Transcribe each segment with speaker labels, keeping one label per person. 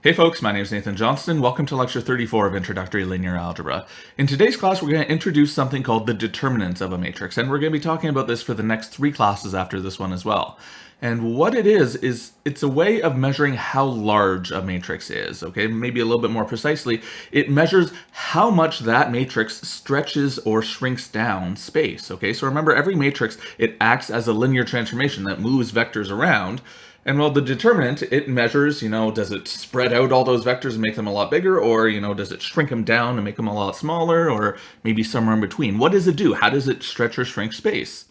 Speaker 1: Hey folks, my name is Nathan Johnston. Welcome to Lecture 34 of Introductory Linear Algebra. In today's class, we're going to introduce something called the determinants of a matrix, and we're going to be talking about this for the next 3 classes after this one as well. And what it is it's a way of measuring how large a matrix is, okay? Maybe a little bit more precisely, it measures how much that matrix stretches or shrinks down space, okay? So remember, every matrix, it acts as a linear transformation that moves vectors around. And well, the determinant, it measures, does it spread out all those vectors and make them a lot bigger, or, does it shrink them down and make them a lot smaller, or maybe somewhere in between? What does it do? How does it stretch or shrink space?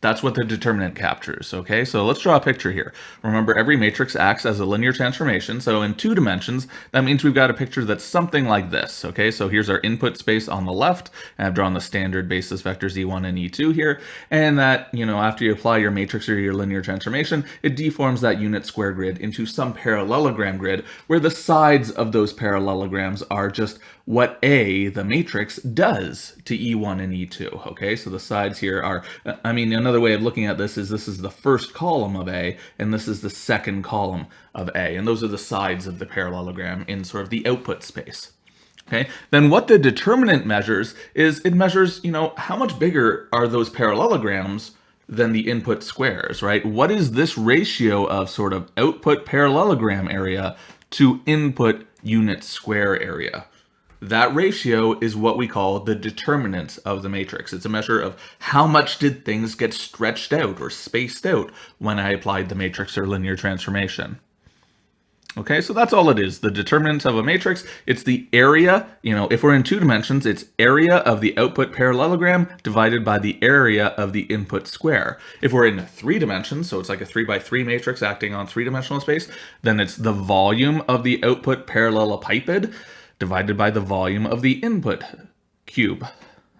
Speaker 1: That's what the determinant captures, okay? So let's draw a picture here. Remember, every matrix acts as a linear transformation, so in 2 dimensions, that means we've got a picture that's something like this, okay? So here's our input space on the left, and I've drawn the standard basis vectors E1 and E2 here, and that, after you apply your matrix or your linear transformation, it deforms that unit square grid into some parallelogram grid, where the sides of those parallelograms are just what A, the matrix, does to E1 and E2, okay? So the sides here are, another way of looking at this is the first column of A, and this is the second column of A, and those are the sides of the parallelogram in sort of the output space. Okay, then what the determinant measures is it measures, how much bigger are those parallelograms than the input squares, right? What is this ratio of sort of output parallelogram area to input unit square area? That ratio is what we call the determinant of the matrix. It's a measure of how much did things get stretched out or spaced out when I applied the matrix or linear transformation. Okay, so that's all it is. The determinant of a matrix, it's the area, if we're in 2 dimensions, it's area of the output parallelogram divided by the area of the input square. If we're in 3 dimensions, so it's like a 3x3 matrix acting on 3-dimensional space, then it's the volume of the output parallelepiped divided by the volume of the input cube,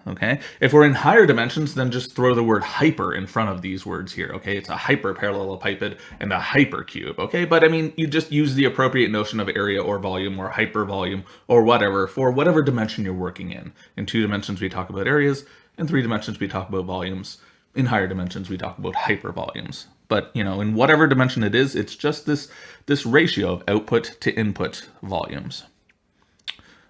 Speaker 1: okay? If we're in higher dimensions, then just throw the word hyper in front of these words here, okay? It's a hyperparallelepiped and a hypercube, okay? But you just use the appropriate notion of area or volume or hypervolume or whatever for whatever dimension you're working in. In 2 dimensions, we talk about areas. In 3 dimensions, we talk about volumes. In higher dimensions, we talk about hypervolumes. But, in whatever dimension it is, it's just this ratio of output to input volumes.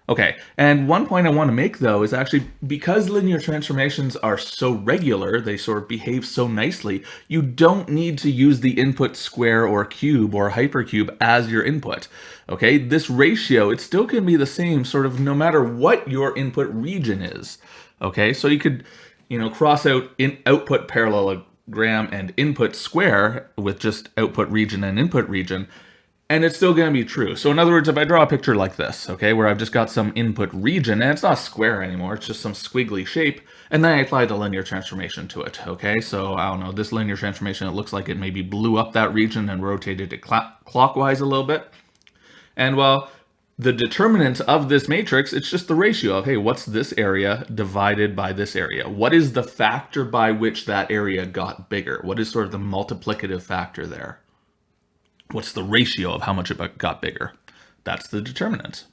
Speaker 1: Okay, and one point I want to make, though, is actually because linear transformations are so regular, they sort of behave so nicely, you don't need to use the input square or cube or hypercube as your input. Okay, this ratio, it still can be the same sort of no matter what your input region is. Okay, so you could, cross out output parallelogram and input square with just output region and input region, and it's still going to be true. So in other words, if I draw a picture like this, okay, where I've just got some input region, and it's not square anymore, it's just some squiggly shape, and then I apply the linear transformation to it, okay? So, I don't know, this linear transformation, it looks like it maybe blew up that region and rotated it clockwise a little bit. And well, the determinant of this matrix, it's just the ratio of, hey, what's this area divided by this area? What is the factor by which that area got bigger? What is sort of the multiplicative factor there? What's the ratio of how much it got bigger? That's the determinant.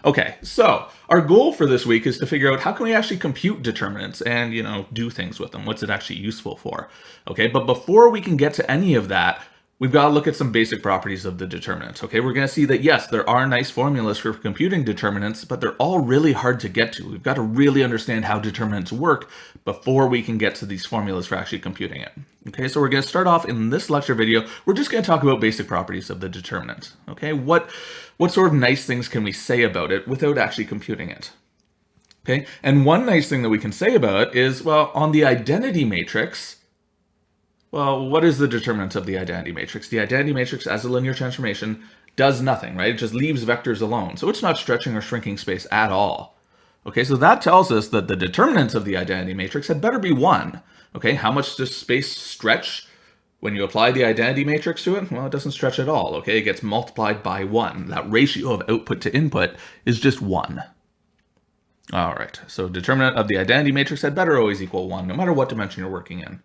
Speaker 1: Okay, so our goal for this week is to figure out how can we actually compute determinants and, do things with them. What's it actually useful for? Okay, but before we can get to any of that, we've got to look at some basic properties of the determinant. Okay, we're going to see that, yes, there are nice formulas for computing determinants, but they're all really hard to get to. We've got to really understand how determinants work before we can get to these formulas for actually computing it. Okay, so we're going to start off in this lecture video. We're just going to talk about basic properties of the determinant. Okay, what sort of nice things can we say about it without actually computing it? Okay, and one nice thing that we can say about it is, well, on the identity matrix, well, what is the determinant of the identity matrix? The identity matrix as a linear transformation does nothing, right? It just leaves vectors alone. So it's not stretching or shrinking space at all. Okay, so that tells us that the determinant of the identity matrix had better be 1. Okay, how much does space stretch when you apply the identity matrix to it? Well, it doesn't stretch at all, okay? It gets multiplied by 1. That ratio of output to input is just 1. All right, so determinant of the identity matrix had better always equal 1, no matter what dimension you're working in.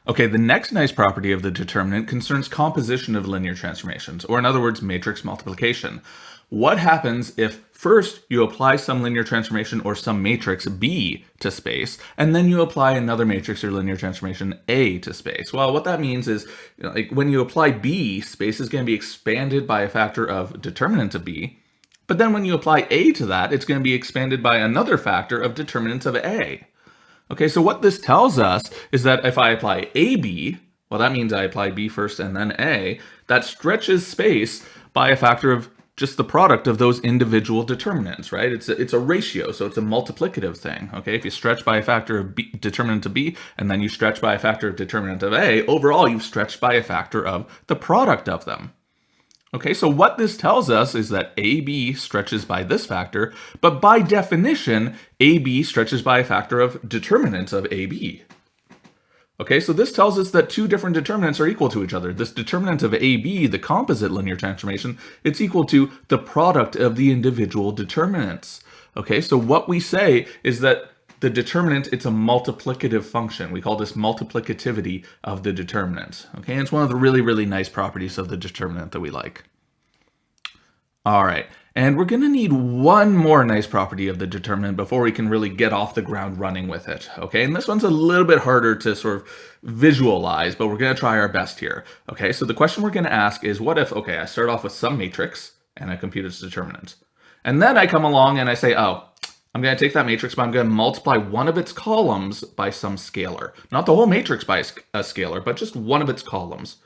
Speaker 1: Okay, the next nice property of the determinant concerns composition of linear transformations, or in other words, matrix multiplication. What happens if first you apply some linear transformation or some matrix B to space, and then you apply another matrix or linear transformation A to space? Well, what that means is, like when you apply B, space is going to be expanded by a factor of determinant of B, but then when you apply A to that, it's going to be expanded by another factor of determinant of A. Okay, so what this tells us is that if I apply AB, well, that means I apply B first and then A, that stretches space by a factor of just the product of those individual determinants, right? It's a ratio, so it's a multiplicative thing, okay? If you stretch by a factor of B, determinant of B, and then you stretch by a factor of determinant of A, overall you've stretched by a factor of the product of them. Okay, so what this tells us is that AB stretches by this factor, but by definition, AB stretches by a factor of determinants of AB. Okay, so this tells us that two different determinants are equal to each other. This determinant of AB, the composite linear transformation, it's equal to the product of the individual determinants. Okay, so what we say is that the determinant, it's a multiplicative function. We call this multiplicativity of the determinant. Okay, and it's one of the really, really nice properties of the determinant that we like. All right, and we're going to need one more nice property of the determinant before we can really get off the ground running with it. Okay, and this one's a little bit harder to sort of visualize, but we're going to try our best here. Okay, so the question we're going to ask is, what if, okay, I start off with some matrix and I compute its determinant. And then I come along and I say, oh, I'm going to take that matrix, but I'm going to multiply one of its columns by some scalar. Not the whole matrix by a scalar, but just one of its columns.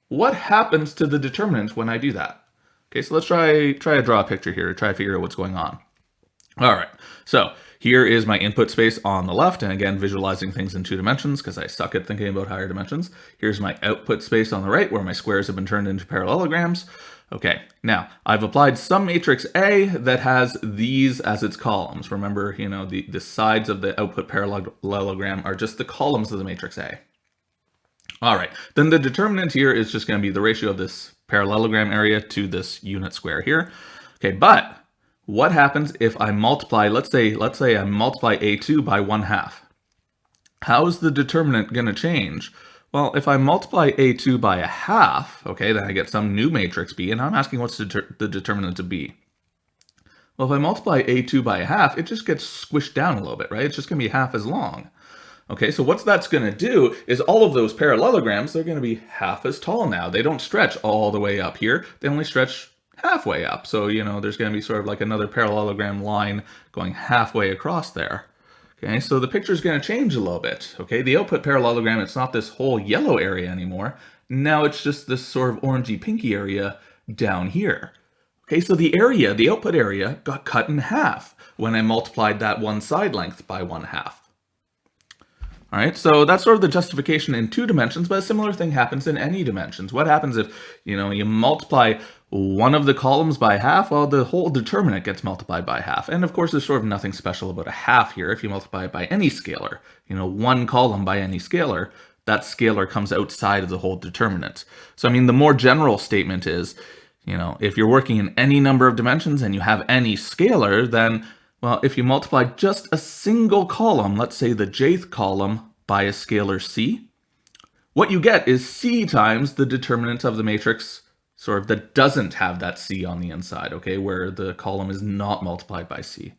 Speaker 1: What happens to the determinant when I do that? Okay, so let's try to draw a picture here to try to figure out what's going on. All right, so here is my input space on the left, and again, visualizing things in 2 dimensions because I suck at thinking about higher dimensions. Here's my output space on the right where my squares have been turned into parallelograms. Okay, now I've applied some matrix A that has these as its columns. Remember, you know, the sides of the output parallelogram are just the columns of the matrix A. All right, then the determinant here is just going to be the ratio of this parallelogram area to this unit square here. Okay, but what happens if I multiply, let's say I multiply A2 by 1/2. How is the determinant going to change? Well, if I multiply A2 by 1/2, okay, then I get some new matrix B, and I'm asking what's the determinant of B. Well, if I multiply A2 by 1/2, it just gets squished down a little bit, right? It's just going to be half as long. Okay, so what that's going to do is all of those parallelograms, they're going to be half as tall now. They don't stretch all the way up here. They only stretch halfway up. So, you know, there's going to be sort of like another parallelogram line going halfway across there. Okay, so the picture is going to change a little bit. Okay, the output parallelogram, it's not this whole yellow area anymore. Now it's just this sort of orangey pinky area down here. Okay, so the area, the output area, got cut in half when I multiplied that one side length by 1/2. All right, so that's sort of the justification in 2 dimensions, but a similar thing happens in any dimensions. What happens if, you know, you multiply one of the columns by 1/2? Well, the whole determinant gets multiplied by 1/2. And of course, there's sort of nothing special about 1/2 here. If you multiply it by any scalar, you know, one column by any scalar, that scalar comes outside of the whole determinant. So, I mean, the more general statement is, you know, if you're working in any number of dimensions and you have any scalar, then, well, if you multiply just a single column, let's say the jth column, by a scalar C, what you get is C times the determinant of the matrix sort of that doesn't have that C on the inside, okay, where the column is not multiplied by C.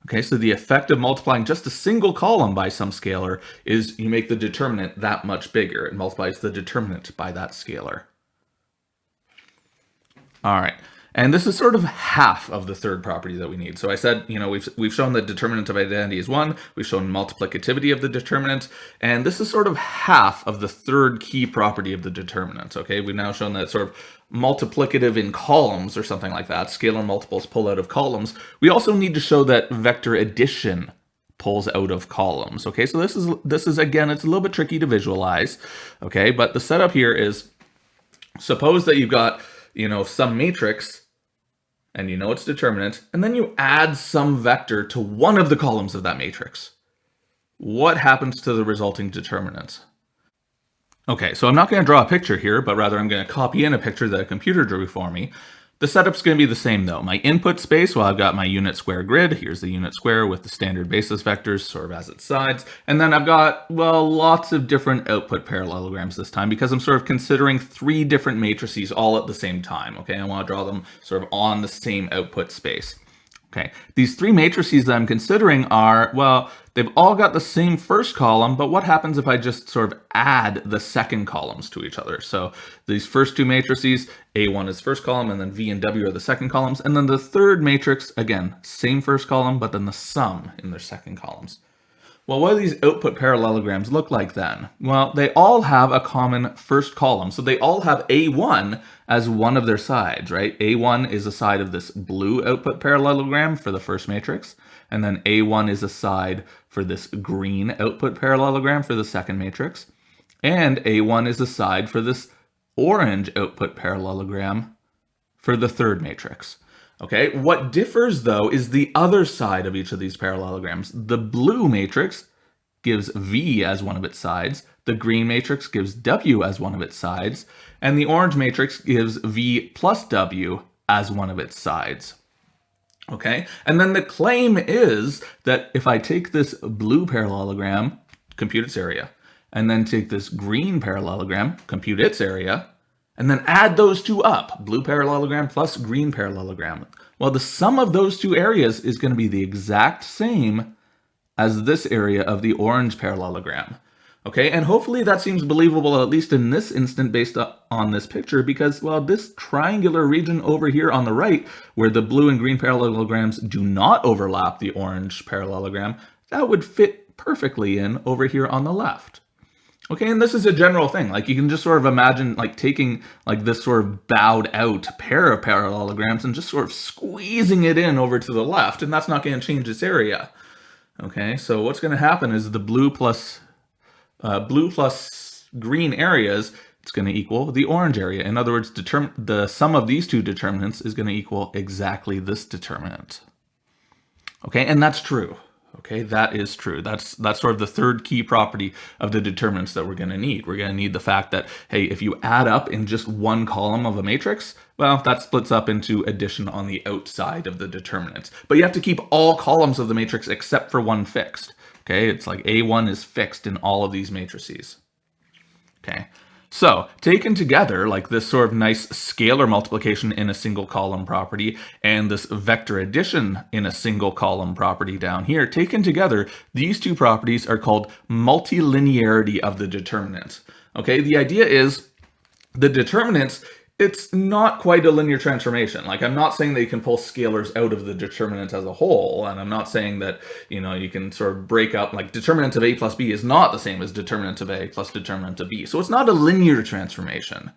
Speaker 1: Okay, so the effect of multiplying just a single column by some scalar is you make the determinant that much bigger. It multiplies the determinant by that scalar. All right. And this is sort of half of the third property that we need. So I said, you know, we've shown the determinant of identity is 1. We've shown multiplicativity of the determinant. And this is sort of half of the third key property of the determinant. Okay, we've now shown that sort of multiplicative in columns or something like that. Scalar multiples pull out of columns. We also need to show that vector addition pulls out of columns. Okay, so this is again, it's a little bit tricky to visualize. Okay, but the setup here is, suppose that you've got, you know, some matrix and you know its determinant, and then you add some vector to one of the columns of that matrix. What happens to the resulting determinant? Okay, so I'm not going to draw a picture here, but rather I'm going to copy in a picture that a computer drew for me. The setup's going to be the same though. My input space, well, I've got my unit square grid. Here's the unit square with the standard basis vectors sort of as its sides. And then I've got, well, lots of different output parallelograms this time because I'm sort of considering 3 different matrices all at the same time. Okay, I want to draw them sort of on the same output space. Okay, these 3 matrices that I'm considering are, well, they've all got the same first column, but what happens if I just sort of add the second columns to each other? So these first 2 matrices, A1 is first column, and then V and W are the second columns. And then the third matrix, again, same first column, but then the sum in their second columns. Well, what do these output parallelograms look like then? Well, they all have a common first column. So they all have A1 as one of their sides, right? A1 is a side of this blue output parallelogram for the first matrix. And then A1 is a side for this green output parallelogram for the second matrix. And A1 is a side for this orange output parallelogram for the third matrix. Okay, what differs though is the other side of each of these parallelograms. The blue matrix gives V as one of its sides, the green matrix gives W as one of its sides, and the orange matrix gives V plus W as one of its sides. Okay, and then the claim is that if I take this blue parallelogram, compute its area, and then take this green parallelogram, compute its area, and then add those 2 up, blue parallelogram plus green parallelogram. Well, the sum of those 2 areas is going to be the exact same as this area of the orange parallelogram. Okay, and hopefully that seems believable, at least in this instant based on this picture, because, well, this triangular region over here on the right, where the blue and green parallelograms do not overlap the orange parallelogram, that would fit perfectly in over here on the left. Okay, and this is a general thing. Like, you can just sort of imagine like taking like this sort of bowed out pair of parallelograms and just sort of squeezing it in over to the left, and that's not going to change its area. Okay, so what's going to happen is the blue plus green areas, it's going to equal the orange area. In other words, the sum of these 2 determinants is going to equal exactly this determinant. Okay, and that's true. Okay, that is true. That's sort of the third key property of the determinants that we're going to need. We're going to need the fact that, hey, if you add up in just one column of a matrix, well, that splits up into addition on the outside of the determinants. But you have to keep all columns of the matrix except for one fixed. Okay, it's like A1 is fixed in all of these matrices. Okay, so taken together, like this sort of nice scalar multiplication in a single column property and this vector addition in a single column property down here, taken together, these 2 properties are called multilinearity of the determinants. Okay, the idea is the determinants, it's not quite a linear transformation. Like, I'm not saying that you can pull scalars out of the determinant as a whole, and I'm not saying that, you know, you can sort of break up, like, determinant of A plus B is not the same as determinant of A plus determinant of B. So it's not a linear transformation,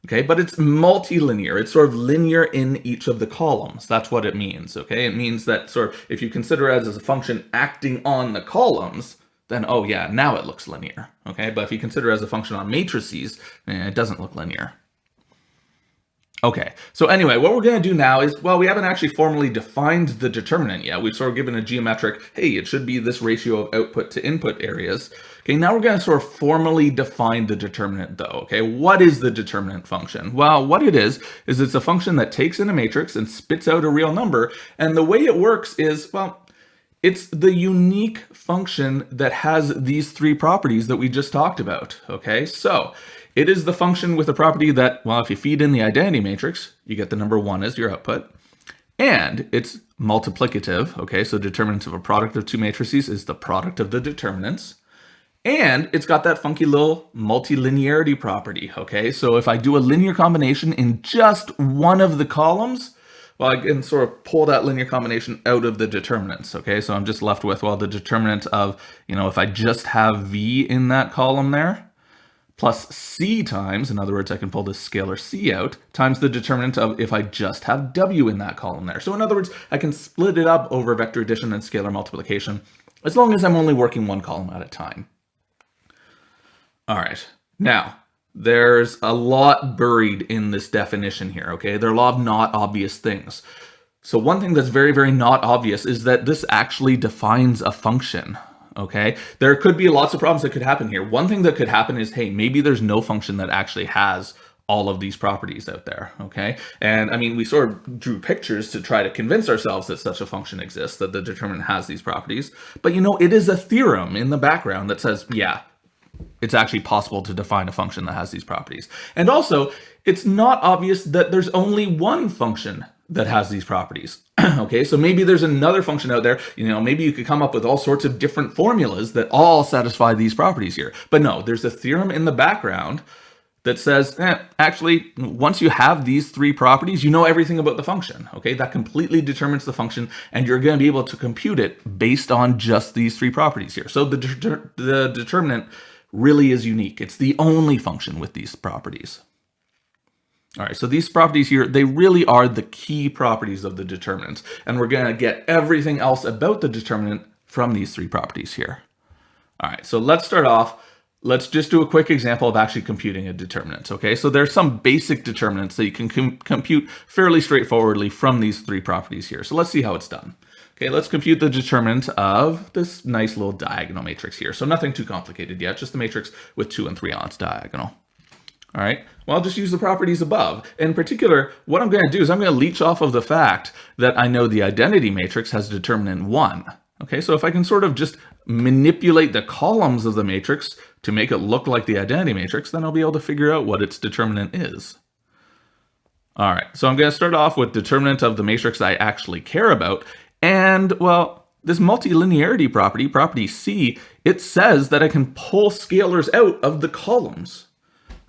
Speaker 1: okay? But it's multilinear. It's sort of linear in each of the columns. That's what it means, okay? It means that sort of, if you consider it as a function acting on the columns, then, oh yeah, now it looks linear, okay? But if you consider it as a function on matrices, it doesn't look linear. Okay, so anyway, what we're going to do now is, well, we haven't actually formally defined the determinant yet. We've sort of given a geometric, hey, it should be this ratio of output to input areas. Okay, now we're going to sort of formally define the determinant though. Okay, what is the determinant function? Well, what it is it's a function that takes in a matrix and spits out a real number. And the way it works is, well, it's the unique function that has these 3 properties that we just talked about. Okay, so it is the function with a property that, well, if you feed in the identity matrix, you get the number 1 as your output. And it's multiplicative, okay? So determinant of a product of 2 matrices is the product of the determinants. And it's got that funky little multilinearity property, okay? So if I do a linear combination in just one of the columns, well, I can sort of pull that linear combination out of the determinants, okay? So I'm just left with, well, the determinant of, you know, if I just have V in that column there, plus C times, in other words, I can pull this scalar C out, times the determinant of if I just have W in that column there. So in other words, I can split it up over vector addition and scalar multiplication, as long as I'm only working one column at a time. All right, now, there's a lot buried in this definition here, okay? There are a lot of not obvious things. So one thing that's very, very not obvious is that this actually defines a function. Okay, there could be lots of problems that could happen here. One thing that could happen is, hey, maybe there's no function that actually has all of these properties out there, okay? And I mean, we sort of drew pictures to try to convince ourselves that such a function exists, that the determinant has these properties. But you know, it is a theorem in the background that says, yeah, it's actually possible to define a function that has these properties. And also, it's not obvious that there's only one function that has these properties. Okay, so maybe there's another function out there, you know, maybe you could come up with all sorts of different formulas that all satisfy these properties here. But no, there's a theorem in the background that says, actually, once you have these three properties, you know everything about the function, okay? That completely determines the function, and you're going to be able to compute it based on just these three properties here. So the determinant really is unique. It's the only function with these properties. All right, so these properties here, they really are the key properties of the determinant, and we're going to get everything else about the determinant from these three properties here. All right, so let's start off. Let's just do a quick example of actually computing a determinant, okay? So there's some basic determinants that you can compute fairly straightforwardly from these three properties here. So let's see how it's done. Okay, let's compute the determinant of this nice little diagonal matrix here. So nothing too complicated yet, just the matrix with 2 and 3 on its diagonal. All right, well, I'll just use the properties above. In particular, what I'm going to do is I'm going to leech off of the fact that I know the identity matrix has determinant 1. Okay, so if I can sort of just manipulate the columns of the matrix to make it look like the identity matrix, then I'll be able to figure out what its determinant is. All right, so I'm going to start off with determinant of the matrix I actually care about. And, well, this multilinearity property, property C, it says that I can pull scalars out of the columns.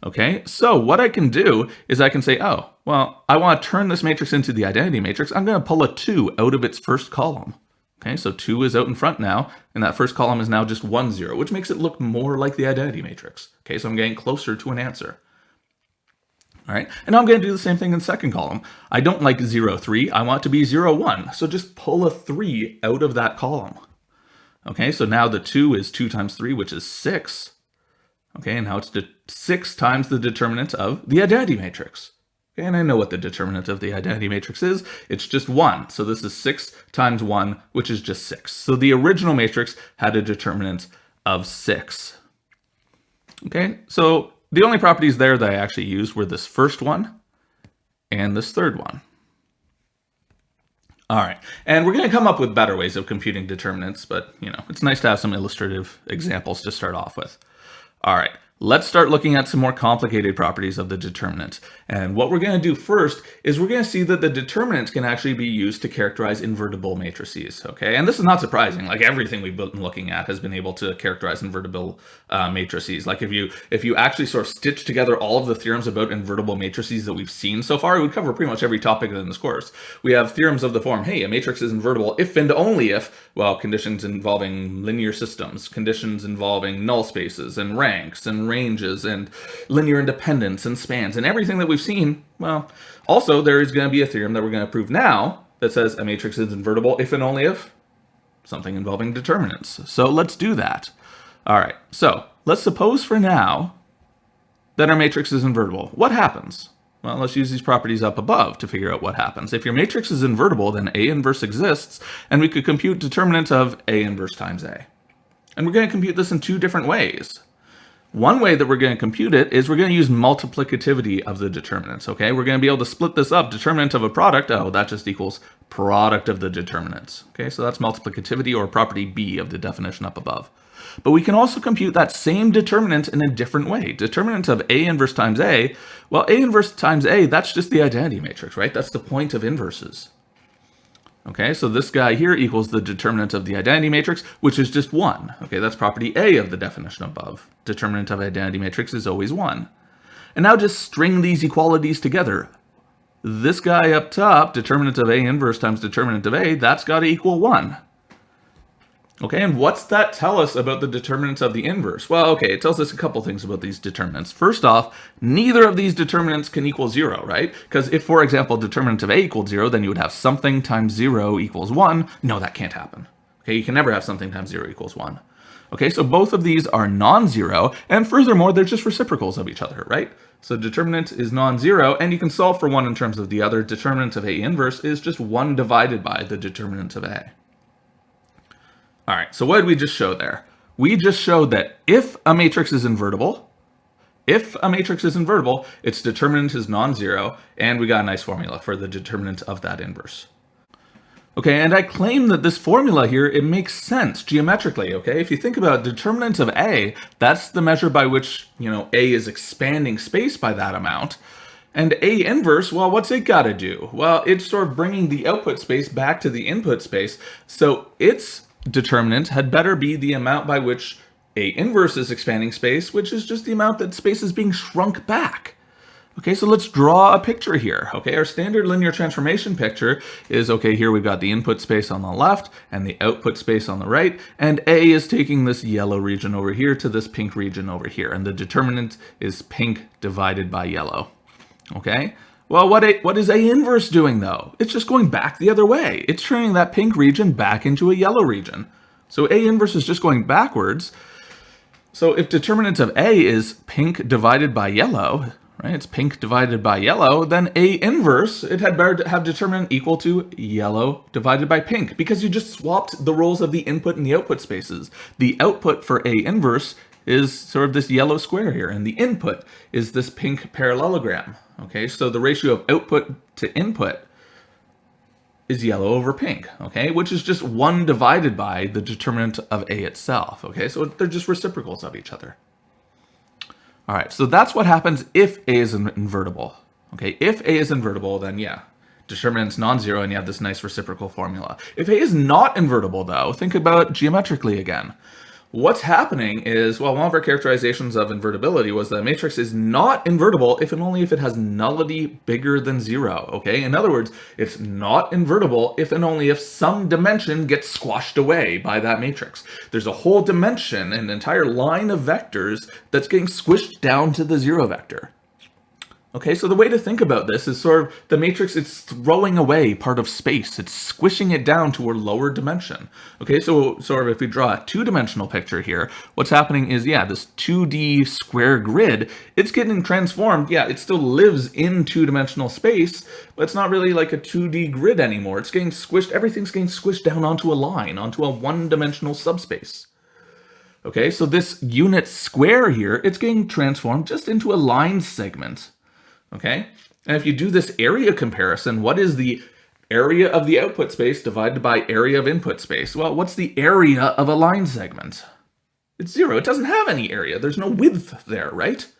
Speaker 1: Okay, so what I can do is I can say, oh, well, I want to turn this matrix into the identity matrix. I'm going to pull a 2 out of its first column. Okay, so 2 is out in front now, and that first column is now just 1, 0, which makes it look more like the identity matrix. Okay, so I'm getting closer to an answer. All right, and now I'm going to do the same thing in the second column. I don't like 0, 3. I want it to be 0, 1. So just pull a 3 out of that column. Okay, so now the 2 is 2 times 3, which is 6. Okay, and now it's 6 times the determinant of the identity matrix. Okay, and I know what the determinant of the identity matrix is. It's just 1. So this is 6 times 1, which is just 6. So the original matrix had a determinant of 6. Okay, so the only properties there that I actually used were this first one and this third one. All right, and we're going to come up with better ways of computing determinants, but you know, it's nice to have some illustrative examples to start off with. All right, let's start looking at some more complicated properties of the determinant. And what we're going to do first is we're going to see that the determinant can actually be used to characterize invertible matrices, okay? And this is not surprising. Like everything we've been looking at has been able to characterize invertible matrices. Like if you actually sort of stitch together all of the theorems about invertible matrices that we've seen so far, it would cover pretty much every topic in this course. We have theorems of the form, hey, a matrix is invertible if and only if, well, conditions involving linear systems, conditions involving null spaces and ranks and ranges and linear independence and spans and everything that we've seen. Well, also there is going to be a theorem that we're going to prove now that says a matrix is invertible if and only if something involving determinants. So let's do that. All right, so let's suppose for now that our matrix is invertible. What happens? Well, let's use these properties up above to figure out what happens. If your matrix is invertible, then A inverse exists, and we could compute determinant of A inverse times A. And we're going to compute this in 2 different ways. One way that we're going to compute it is we're going to use multiplicativity of the determinants, okay? We're going to be able to split this up. Determinant of a product, oh, that just equals product of the determinants, okay? So that's multiplicativity, or property B of the definition up above. But we can also compute that same determinant in a different way. Determinant of A inverse times A, well, A inverse times A, that's just the identity matrix, right? That's the point of inverses. Okay, so this guy here equals the determinant of the identity matrix, which is just 1. Okay, that's property A of the definition above. Determinant of identity matrix is always 1. And now just string these equalities together. This guy up top, determinant of A inverse times determinant of A, that's got to equal 1. Okay, and what's that tell us about the determinants of the inverse? Well, okay, it tells us a couple things about these determinants. First off, neither of these determinants can equal 0, right? Because if, for example, determinant of A equals 0, then you would have something times 0 equals 1. No, that can't happen. Okay, you can never have something times 0 equals 1. Okay, so both of these are non-zero, and furthermore, they're just reciprocals of each other, right? So determinant is non-zero, and you can solve for one in terms of the other. Determinant of A inverse is just 1 divided by the determinant of A. All right, so what did we just show there? We just showed that if a matrix is invertible, If a matrix is invertible, its determinant is non-zero, and we got a nice formula for the determinant of that inverse. Okay, and I claim that this formula here, it makes sense geometrically, okay? If you think about determinant of A, that's the measure by which, A is expanding space by that amount. And A inverse, well, what's it got to do? Well, it's sort of bringing the output space back to the input space, so its determinant had better be the amount by which A inverse is expanding space, which is just the amount that space is being shrunk back. Okay, so let's draw a picture here. Okay, our standard linear transformation picture is, okay, here we've got the input space on the left and the output space on the right, and A is taking this yellow region over here to this pink region over here, and the determinant is pink divided by yellow. Okay, well, what is A inverse doing though? It's just going back the other way. It's turning that pink region back into a yellow region. So A inverse is just going backwards. So if determinant of A is pink divided by yellow, right, it's pink divided by yellow, then A inverse, it had better have determinant equal to yellow divided by pink, because you just swapped the roles of the input and the output spaces. The output for A inverse is sort of this yellow square here, and the input is this pink parallelogram. Okay, so the ratio of output to input is yellow over pink, okay, which is just 1 divided by the determinant of A itself, okay, so they're just reciprocals of each other. All right, so that's what happens if A is invertible. Okay, if A is invertible, then yeah, determinant's non-zero and you have this nice reciprocal formula. If A is not invertible though, think about geometrically again. What's happening is, well, one of our characterizations of invertibility was that a matrix is not invertible if and only if it has nullity bigger than 0, okay? In other words, it's not invertible if and only if some dimension gets squashed away by that matrix. There's a whole dimension, an entire line of vectors that's getting squished down to the 0 vector. Okay, so the way to think about this is sort of the matrix, it's throwing away part of space. It's squishing it down to a lower dimension. Okay, so sort of if we draw a two-dimensional picture here, what's happening is, yeah, this 2D square grid, it's getting transformed. Yeah, it still lives in two-dimensional space, but it's not really like a 2D grid anymore. It's getting squished, everything's getting squished down onto a line, onto a one-dimensional subspace. Okay, so this unit square here, it's getting transformed just into a line segment. Okay, and if you do this area comparison, what is the area of the output space divided by area of input space? Well, what's the area of a line segment? It's 0. It doesn't have any area. There's no width there, right? It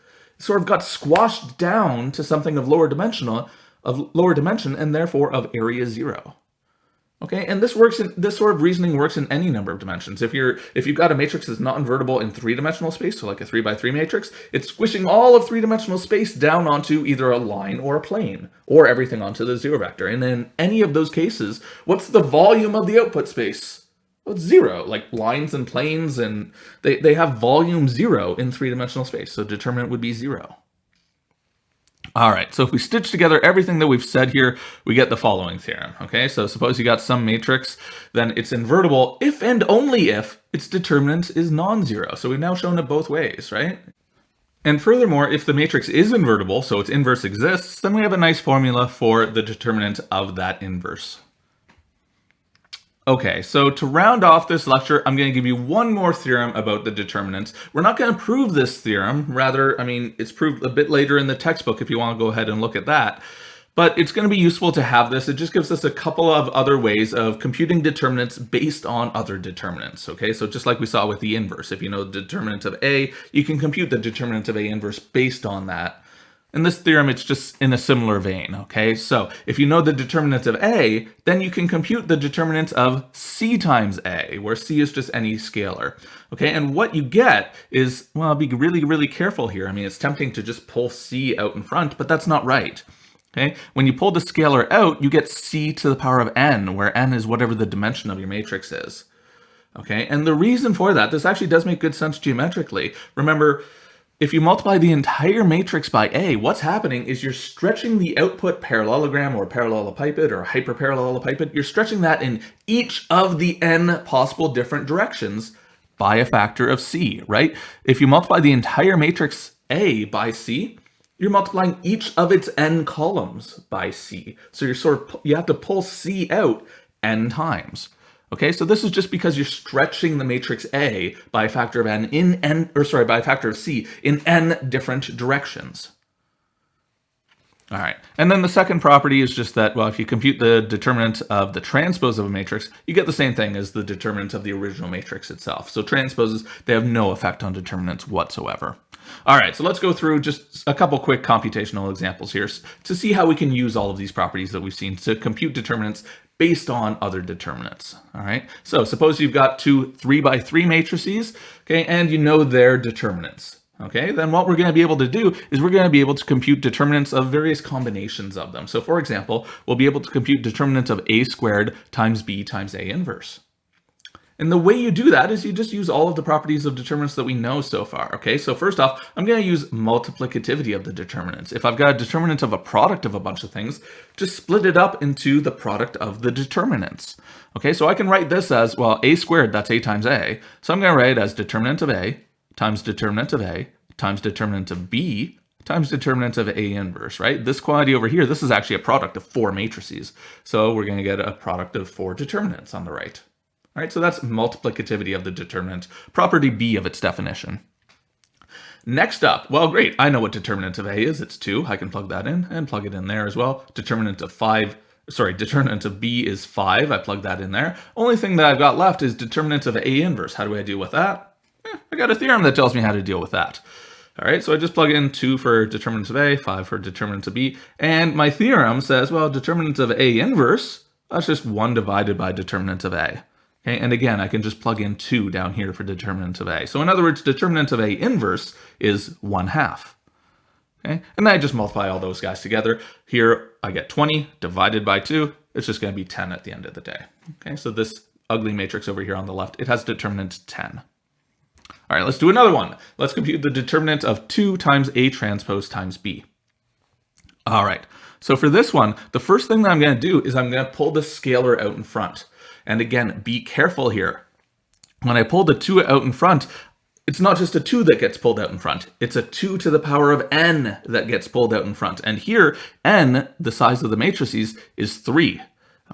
Speaker 1: sort of got squashed down to something of lower dimension, and therefore of area 0. Okay, and this sort of reasoning works in any number of dimensions. If you've got a matrix that's not invertible in 3-dimensional space, so like a 3x3 matrix, it's squishing all of 3-dimensional space down onto either a line or a plane, or everything onto the 0 vector. And in any of those cases, what's the volume of the output space? Well, it's 0. Like lines and planes, and they have volume 0 in 3-dimensional space, so determinant would be 0. All right, so if we stitch together everything that we've said here, we get the following theorem, okay? So suppose you got some matrix, then it's invertible if and only if its determinant is non-zero. So we've now shown it both ways, right? And furthermore, if the matrix is invertible, so its inverse exists, then we have a nice formula for the determinant of that inverse. Okay, so to round off this lecture, I'm going to give you one more theorem about the determinants. We're not going to prove this theorem. Rather, I mean, it's proved a bit later in the textbook if you want to go ahead and look at that. But it's going to be useful to have this. It just gives us a couple of other ways of computing determinants based on other determinants. Okay, so just like we saw with the inverse, if you know the determinant of A, you can compute the determinant of A inverse based on that. In this theorem, it's just in a similar vein, okay? So if you know the determinant of A, then you can compute the determinant of C times A, where C is just any scalar, okay? And what you get is, well, be really, really careful here. I mean, it's tempting to just pull C out in front, but that's not right, okay? When you pull the scalar out, you get C to the power of n, where n is whatever the dimension of your matrix is, okay? And the reason for that, this actually does make good sense geometrically. Remember, if you multiply the entire matrix by A, what's happening is you're stretching the output parallelogram or parallelepiped or hyperparallelepiped. You're stretching that in each of the n possible different directions by a factor of C, right? If you multiply the entire matrix A by C, you're multiplying each of its n columns by C. So you have to pull C out n times. Okay, so this is just because you're stretching the matrix A by a factor of by a factor of C in n different directions. All right, and then the second property is just that, well, if you compute the determinant of the transpose of a matrix, you get the same thing as the determinant of the original matrix itself. So transposes, they have no effect on determinants whatsoever. All right, so let's go through just a couple quick computational examples here to see how we can use all of these properties that we've seen to compute determinants based on other determinants. All right, so suppose you've got two 3x3 matrices, okay, and you know their determinants. Okay, then what we're going to be able to do is we're going to be able to compute determinants of various combinations of them. So for example, we'll be able to compute determinants of a squared times b times a inverse. And the way you do that is you just use all of the properties of determinants that we know so far. Okay, so first off, I'm going to use multiplicativity of the determinants. If I've got a determinant of a product of a bunch of things, just split it up into the product of the determinants. Okay, so I can write this as, well, a squared, that's a times a. So I'm going to write it as determinant of a times determinant of a times determinant of b times determinant of a inverse, right? This quantity over here, this is actually a product of 4 matrices. So we're going to get a product of 4 determinants on the right. All right, so that's multiplicativity of the determinant, property B of its definition. Next up, well, great, I know what determinant of A is, it's 2. I can plug that in and plug it in there as well. Determinant of B is 5, I plug that in there. Only thing that I've got left is determinant of A inverse. How do I deal with that? I got a theorem that tells me how to deal with that. All right, so I just plug in 2 for determinant of A, 5 for determinant of B, and my theorem says, well, determinant of A inverse, that's just 1 divided by determinant of A. Okay, and again, I can just plug in 2 down here for determinant of A. So in other words, determinant of A inverse is 1/2. Okay, and then I just multiply all those guys together. Here I get 20 divided by 2. It's just going to be 10 at the end of the day. Okay, so this ugly matrix over here on the left, it has determinant 10. All right, let's do another one. Let's compute the determinant of 2 times A transpose times B. All right, so for this one, the first thing that I'm going to do is I'm going to pull the scalar out in front. And again, be careful here. When I pull the 2 out in front, it's not just a 2 that gets pulled out in front. It's a 2 to the power of n that gets pulled out in front. And here, n, the size of the matrices, is 3.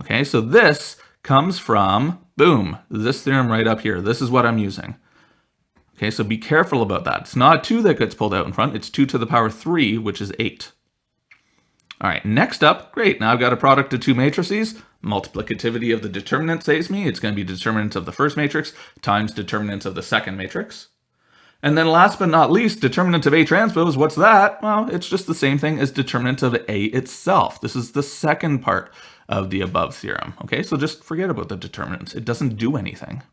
Speaker 1: Okay, so this comes from, boom, this theorem right up here. This is what I'm using. Okay, so be careful about that. It's not a 2 that gets pulled out in front. It's 2 to the power 3, which is 8. All right, next up, great. Now I've got a product of 2 matrices. Multiplicativity of the determinant saves me. It's going to be determinant of the first matrix times determinant of the second matrix. And then last but not least, determinant of A transpose, what's that? Well, it's just the same thing as determinant of A itself. This is the second part of the above theorem. Okay, so just forget about the determinants. It doesn't do anything.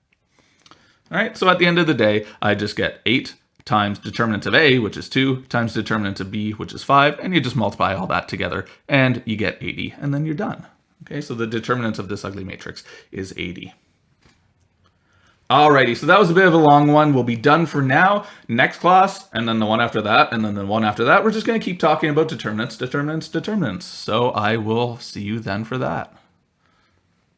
Speaker 1: All right, so at the end of the day, I just get 8 times determinant of A, which is 2, times determinant of B, which is 5, and you just multiply all that together, and you get 80, and then you're done. Okay, so the determinant of this ugly matrix is 80. Alrighty, so that was a bit of a long one. We'll be done for now. Next class, and then the one after that, and then the one after that, we're just going to keep talking about determinants. So I will see you then for that.